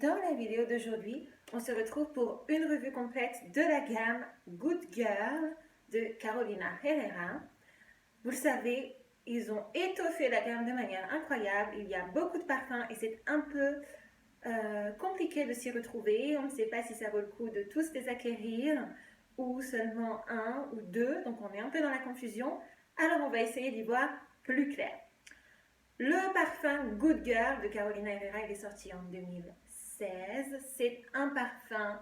Dans la vidéo d'aujourd'hui, on se retrouve pour une revue complète de la gamme Good Girl de Carolina Herrera. Vous le savez, ils ont étoffé la gamme de manière incroyable. Il y a beaucoup de parfums et c'est un peu compliqué de s'y retrouver. On ne sait pas si ça vaut le coup de tous les acquérir ou seulement un ou deux. Donc on est un peu dans la confusion. Alors on va essayer d'y voir plus clair. Le parfum Good Girl de Carolina Herrera, il est sorti en 2016. C'est un parfum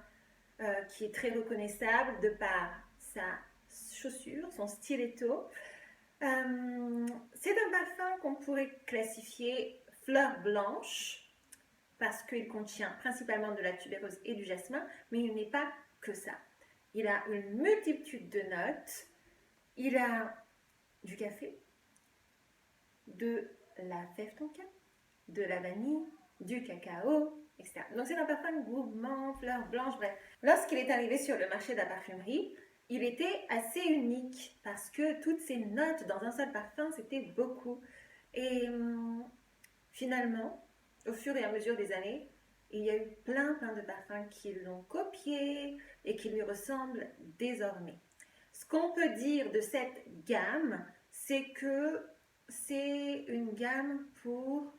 qui est très reconnaissable de par sa chaussure, son stiletto. C'est un parfum qu'on pourrait classifier fleur blanche parce qu'il contient principalement de la tubéreuse et du jasmin, mais il n'est pas que ça. Il a une multitude de notes. Il a du café, de la fève tonka, de la vanille, du cacao, etc. Donc c'est un parfum gourmand, fleur blanche, bref. Lorsqu'il est arrivé sur le marché de la parfumerie, il était assez unique parce que toutes ces notes dans un seul parfum, c'était beaucoup. Et finalement, au fur et à mesure des années, il y a eu plein de parfums qui l'ont copié et qui lui ressemblent désormais. Ce qu'on peut dire de cette gamme, c'est que c'est une gamme pour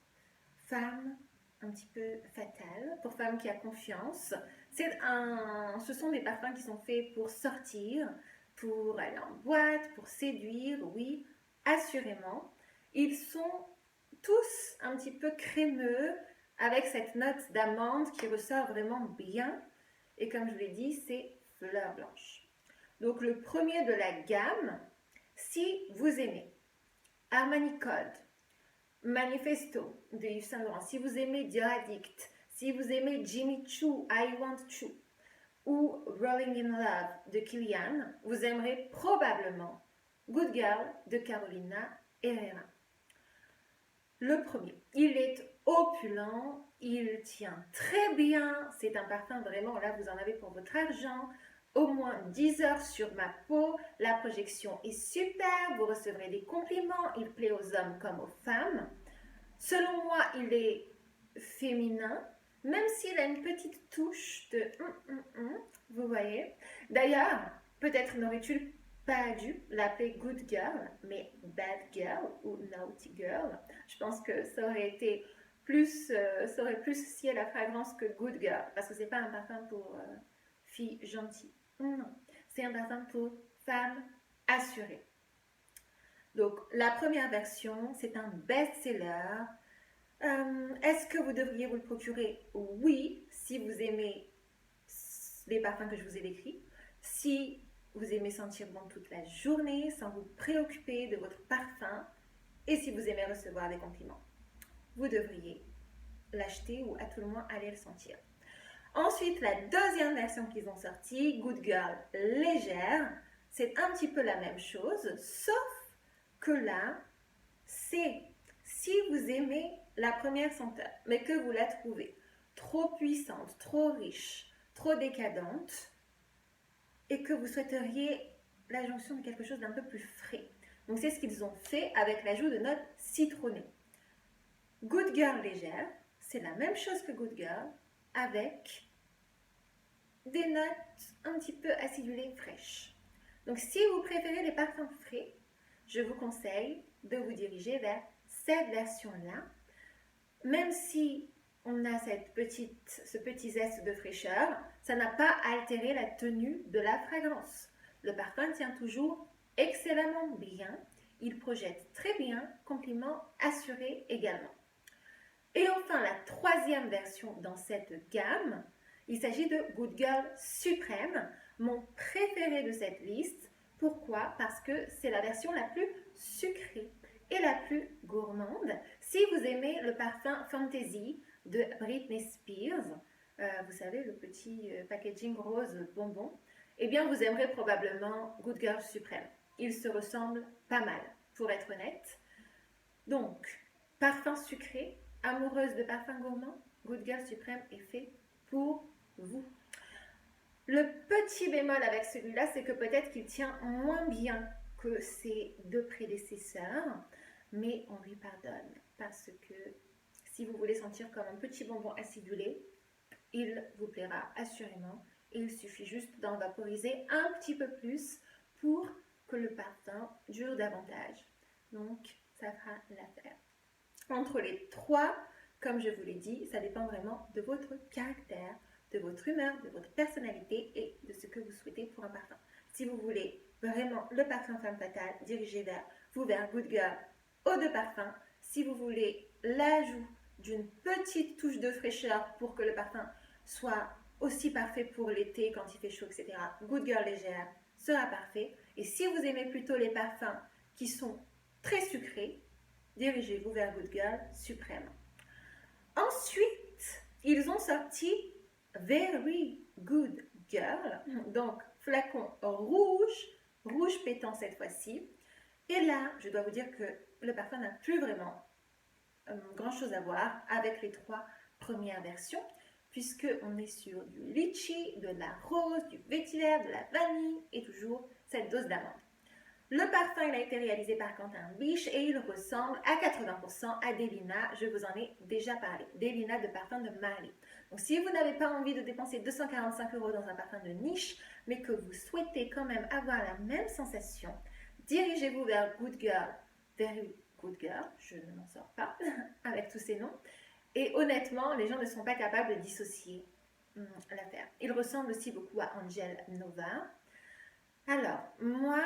femmes un petit peu fatales, pour femmes qui a confiance. Ce sont des parfums qui sont faits pour sortir, pour aller en boîte, pour séduire, oui, assurément. Ils sont tous un petit peu crémeux, avec cette note d'amande qui ressort vraiment bien. Et comme je l'ai dit, c'est fleur blanche. Donc le premier de la gamme, si vous aimez Armani Code, Manifesto de Yves Saint Laurent, si vous aimez Dior Addict, si vous aimez Jimmy Choo, I Want Choo, ou Rolling in Love de Kilian, vous aimerez probablement Good Girl de Carolina Herrera. Le premier, il est opulent, il tient très bien, c'est un parfum vraiment, là vous en avez pour votre argent, au moins 10 heures sur ma peau, la projection est super, vous recevrez des compliments, il plaît aux hommes comme aux femmes. Selon moi, il est féminin, même s'il a une petite touche de vous voyez. D'ailleurs, peut-être n'aurais-tu pas dû l'appeler Good Girl, mais Bad Girl ou Naughty Girl. Je pense que ça aurait plus scié la fragrance que Good Girl, parce que c'est pas un parfum pour filles gentilles. Non, c'est un parfum pour femmes assurées. Donc, la première version, c'est un best-seller. Est-ce que vous devriez vous le procurer? Oui, si vous aimez les parfums que je vous ai décrits. Si vous aimez sentir bon toute la journée, sans vous préoccuper de votre parfum, et si vous aimez recevoir des compliments, vous devriez l'acheter ou à tout le moins aller le sentir. Ensuite, la deuxième version qu'ils ont sortie, Good Girl légère, c'est un petit peu la même chose, sauf que là, c'est si vous aimez la première senteur, mais que vous la trouvez trop puissante, trop riche, trop décadente, et que vous souhaiteriez la jonction de quelque chose d'un peu plus frais. Donc c'est ce qu'ils ont fait avec l'ajout de notes citronnées. Good Girl légère, c'est la même chose que Good Girl, avec des notes un petit peu acidulées fraîches. Donc si vous préférez les parfums frais, je vous conseille de vous diriger vers cette version-là, même si on a ce petit zeste de fraîcheur, ça n'a pas altéré la tenue de la fragrance. Le parfum tient toujours excellemment bien, il projette très bien, compliment assuré également. Et enfin, la troisième version dans cette gamme, il s'agit de Good Girl Suprême, mon préféré de cette liste. Pourquoi? Parce que c'est la version la plus sucrée et la plus gourmande. Si vous aimez le parfum Fantasy de Britney Spears, vous savez, le petit packaging rose bonbon, eh bien vous aimerez probablement Good Girl Suprême. Ils se ressemblent pas mal, pour être honnête. Donc, parfum sucré, amoureuse de parfum gourmand, Good Girl Suprême est fait pour vous. Le petit bémol avec celui-là, c'est que peut-être qu'il tient moins bien que ses deux prédécesseurs, mais on lui pardonne parce que si vous voulez sentir comme un petit bonbon acidulé, il vous plaira assurément. Il suffit juste d'en vaporiser un petit peu plus pour que le parfum dure davantage. Donc, ça fera l'affaire. Entre les trois, comme je vous l'ai dit, ça dépend vraiment de votre caractère, de votre humeur, de votre personnalité et de ce que vous souhaitez pour un parfum. Si vous voulez vraiment le parfum femme fatale, dirigez-vous vers Good Girl Eau de Parfum. Si vous voulez l'ajout d'une petite touche de fraîcheur pour que le parfum soit aussi parfait pour l'été quand il fait chaud, etc., Good Girl Légère sera parfait. Et si vous aimez plutôt les parfums qui sont très sucrés, dirigez-vous vers Good Girl Suprême. Ensuite, ils ont sorti Very Good Girl, donc flacon rouge, rouge pétant cette fois-ci. Et là, je dois vous dire que le parfum n'a plus vraiment grand-chose à voir avec les trois premières versions, puisqu'on est sur du litchi, de la rose, du vétiver, de la vanille et toujours cette dose d'amande. Le parfum il a été réalisé par Quentin Biche et il ressemble à 80% à Delina. Je vous en ai déjà parlé. Delina de parfum de Marly. Donc si vous n'avez pas envie de dépenser 245 € dans un parfum de niche, mais que vous souhaitez quand même avoir la même sensation, dirigez-vous vers Good Girl, Very Good Girl, je ne m'en sors pas avec tous ces noms. Et honnêtement, les gens ne sont pas capables de dissocier l'affaire. Il ressemble aussi beaucoup à Angel Nova. Alors, moi,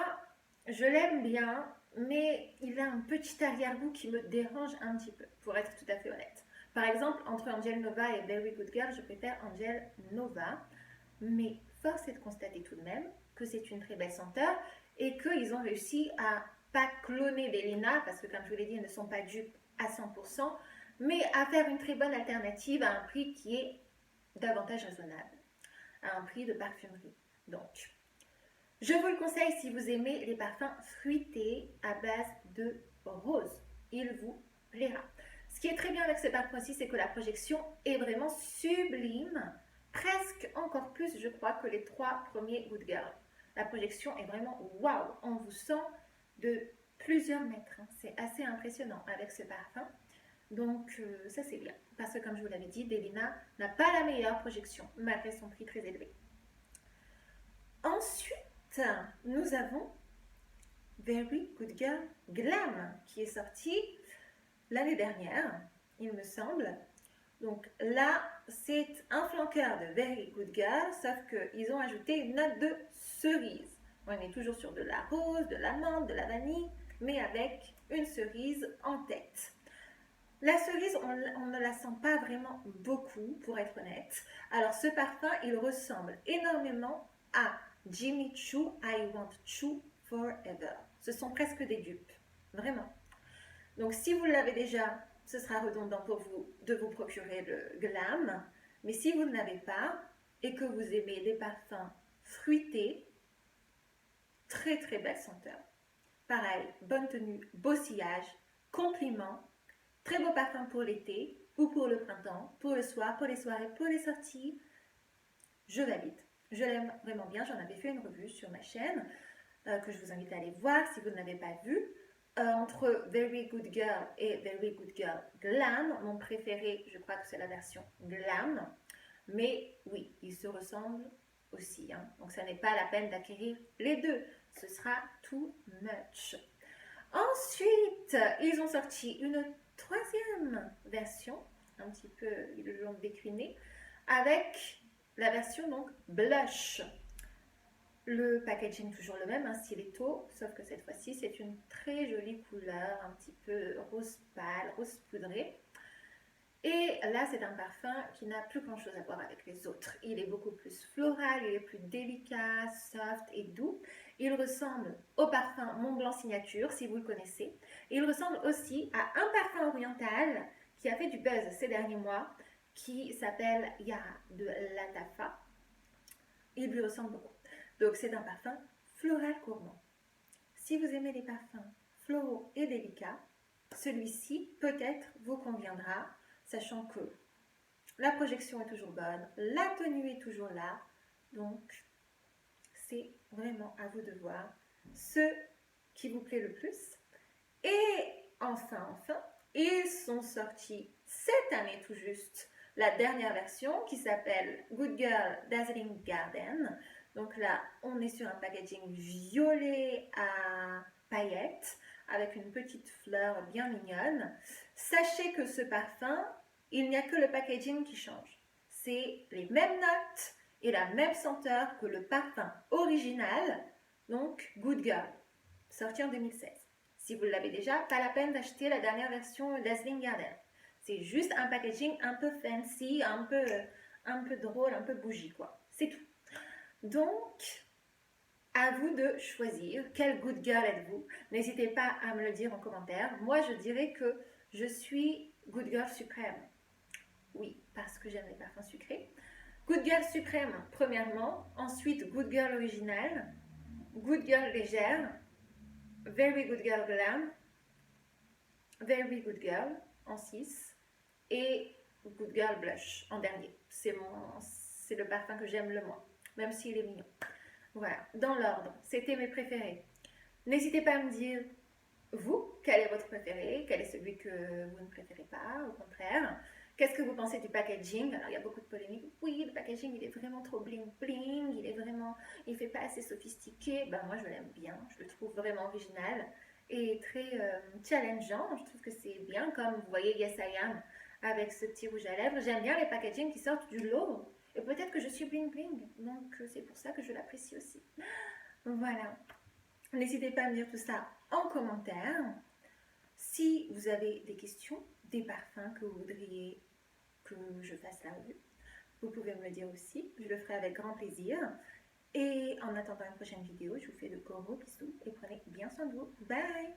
je l'aime bien, mais il a un petit arrière-goût qui me dérange un petit peu, pour être tout à fait honnête. Par exemple, entre Angel Nova et Very Good Girl, je préfère Angel Nova, mais force est de constater tout de même que c'est une très belle senteur et qu'ils ont réussi à pas cloner Delina, parce que comme je vous l'ai dit, ils ne sont pas dupes à 100%, mais à faire une très bonne alternative à un prix qui est davantage raisonnable, à un prix de parfumerie. Donc, je vous le conseille si vous aimez les parfums fruités à base de rose. Il vous plaira. Ce qui est très bien avec ce parfum aussi, c'est que la projection est vraiment sublime. Presque encore plus, je crois, que les trois premiers Good Girl. La projection est vraiment waouh. On vous sent de plusieurs mètres. C'est assez impressionnant avec ce parfum. Donc, ça c'est bien. Parce que comme je vous l'avais dit, Delina n'a pas la meilleure projection, malgré son prix très élevé. Ensuite, nous avons Very Good Girl Glam qui est sorti l'année dernière, il me semble. Donc là, c'est un flanqueur de Very Good Girl, sauf qu'ils ont ajouté une note de cerise. On est toujours sur de la rose, de l'amande, de la vanille, mais avec une cerise en tête. La cerise, on ne la sent pas vraiment beaucoup, pour être honnête. Alors ce parfum, il ressemble énormément à Jimmy Choo, I Want Choo Forever. Ce sont presque des dupes, vraiment. Donc si vous l'avez déjà, ce sera redondant pour vous de vous procurer le Glam. Mais si vous ne l'avez pas et que vous aimez les parfums fruités, très très belle senteur. Pareil, bonne tenue, beau sillage, compliment, très beau parfum pour l'été ou pour le printemps, pour le soir, pour les soirées, pour les sorties. Je valide. Je l'aime vraiment bien. J'en avais fait une revue sur ma chaîne que je vous invite à aller voir si vous ne l'avez pas vue. Entre Very Good Girl et Very Good Girl Glam, mon préféré, je crois que c'est la version Glam. Mais oui, ils se ressemblent aussi. Donc, ça n'est pas la peine d'acquérir les deux. Ce sera too much. Ensuite, ils ont sorti une troisième version, un petit peu, ils l'ont déclinée, avec la version donc blush. Le packaging toujours le même, un stiletto, sauf que cette fois-ci c'est une très jolie couleur, un petit peu rose pâle, rose poudré. Et là c'est un parfum qui n'a plus grand chose à voir avec les autres. Il est beaucoup plus floral, il est plus délicat, soft et doux. Il ressemble au parfum Mont Blanc Signature, si vous le connaissez. Il ressemble aussi à un parfum oriental qui a fait du buzz ces derniers mois, qui s'appelle Yara de Latafa. Il lui ressemble beaucoup. Donc c'est un parfum floral gourmand. Si vous aimez les parfums floraux et délicats, celui-ci peut-être vous conviendra, sachant que la projection est toujours bonne, la tenue est toujours là, donc c'est vraiment à vous de voir ce qui vous plaît le plus. Et enfin, ils sont sortis cette année tout juste la dernière version qui s'appelle Good Girl Dazzling Garden. Donc là, on est sur un packaging violet à paillettes avec une petite fleur bien mignonne. Sachez que ce parfum, il n'y a que le packaging qui change. C'est les mêmes notes et la même senteur que le parfum original, donc Good Girl, sorti en 2016. Si vous l'avez déjà, pas la peine d'acheter la dernière version Dazzling Garden. C'est juste un packaging un peu fancy, un peu drôle, un peu bougie, quoi. C'est tout. Donc, à vous de choisir quel good girl êtes-vous. N'hésitez pas à me le dire en commentaire. Moi, je dirais que je suis good girl suprême. Oui, parce que j'aime les parfums sucrés. Good girl suprême, premièrement. Ensuite, good girl original. Good girl légère. Very good girl glam. Very good girl en 6. Et good girl blush en dernier. C'est le parfum que j'aime le moins, même s'il est mignon. Voilà, dans l'ordre, c'était mes préférés. N'hésitez pas à me dire, vous, quel est votre préféré? Quel est celui que vous ne préférez pas, au contraire? Qu'est-ce que vous pensez du packaging? Alors, il y a beaucoup de polémiques. Oui, le packaging, il est vraiment trop bling-bling, il fait pas assez sophistiqué. Ben, moi, je l'aime bien, je le trouve vraiment original et très challengeant. Je trouve que c'est bien, comme vous voyez Yes I Am avec ce petit rouge à lèvres. J'aime bien les packagings qui sortent du lot. Et peut-être que je suis bling-bling, donc c'est pour ça que je l'apprécie aussi. Voilà. N'hésitez pas à me dire tout ça en commentaire. Si vous avez des questions, des parfums que vous voudriez que je fasse la revue, vous pouvez me le dire aussi. Je le ferai avec grand plaisir. Et en attendant une prochaine vidéo, je vous fais de gros bisous et prenez bien soin de vous. Bye!